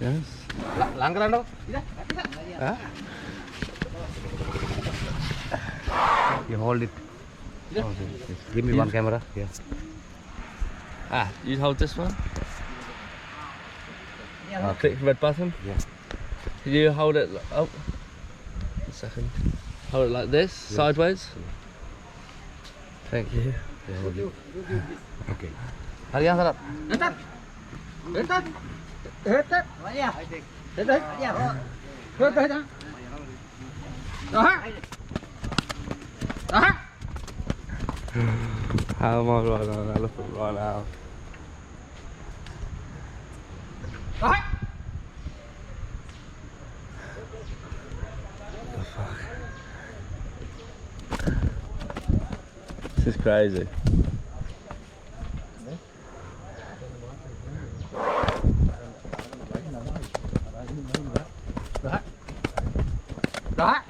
Yes. Langgaran dong. Huh? You hold it. Hold it. Yes. Give me one camera. Yeah. Ah, you hold this one. Click the red button. Yeah. Can you hold it? Oh, a second. Hold it like this, sideways. Thank you. Yeah, hold it. Okay. Hurry on, Sarap. How am I riding on an elephant right now? The fuck? This is crazy. Đó.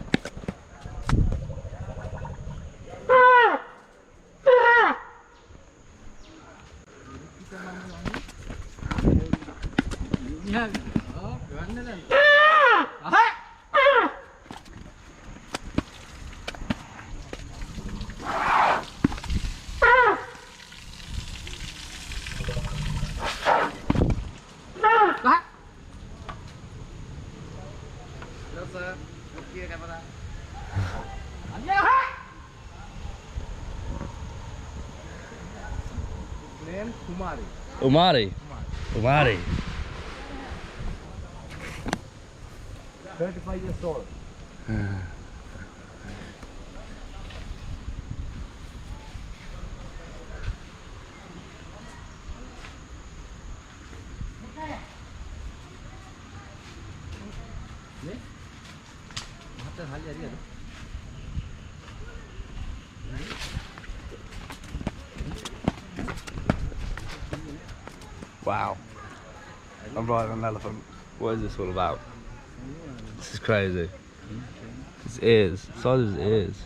Nha. Đó, gắn nó lên. Đó. Umari. Umari. 35 years old. Wow. I'm riding an elephant. What is this all about? This is crazy. His ears, the size of his ears.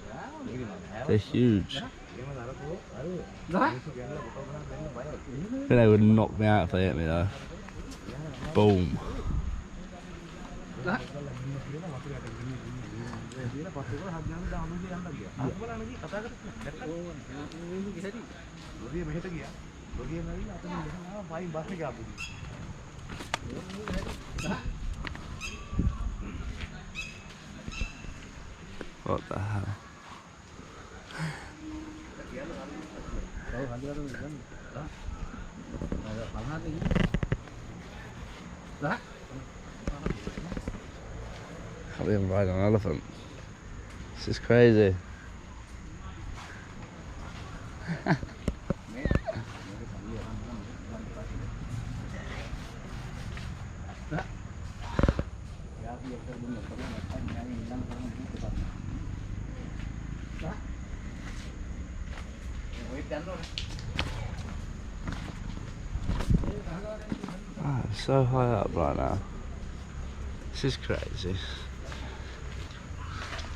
They're huge. I think they would knock me out if they hit me though. Boom. What the hell? Can't believe I'm riding an elephant. This is crazy. Oh, I'm so high up right now. This is crazy.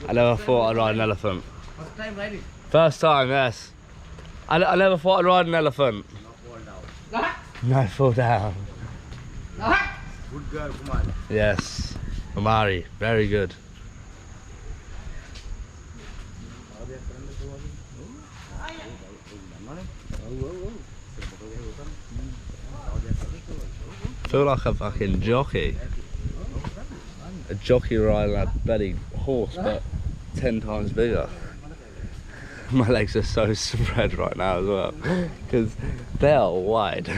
I never thought I'd ride an elephant. First time riding. First time, yes. I never thought I'd ride an elephant. No fall down. Good girl, Kumar. Yes. Umari, very good. I feel like a fucking jockey. A jockey riding a bloody horse, but 10 times bigger. My legs are so spread right now as well, because they are wide.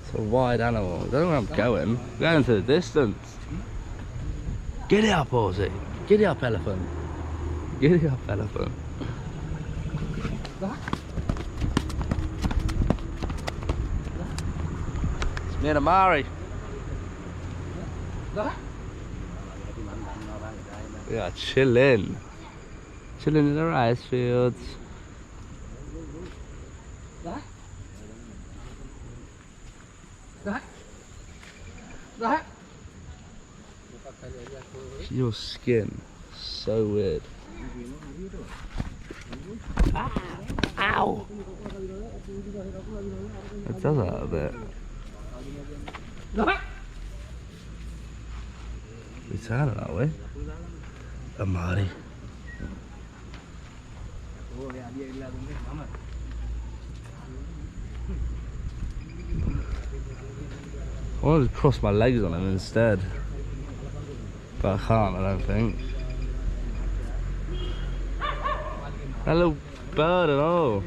It's a wide animal. I don't know where I'm going. I'm going to the distance. Giddy up, horsey. Giddy up, elephant. Giddy up, elephant. It's me and Amari. We are chilling. Chilling in the rice fields. Your skin, so weird. Ah, ow! It does that a bit. We turning that way. Amari. I wanted to cross my legs on him instead. But I can't, I don't think. That little bird and all.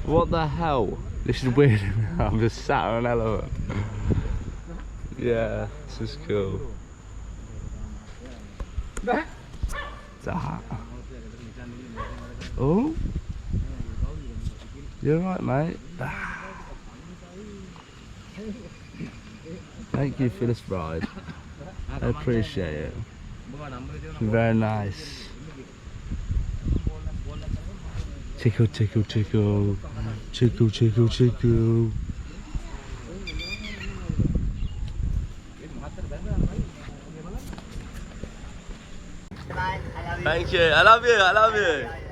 What the hell? This is weird. I'm just sat on an elephant. Yeah, this is cool. It's a hat. Oh? You alright, mate? Thank you for this ride. I appreciate it. Very nice. Tickle, tickle, tickle. Tickle, tickle, tickle. Thank you. I love you. I love you.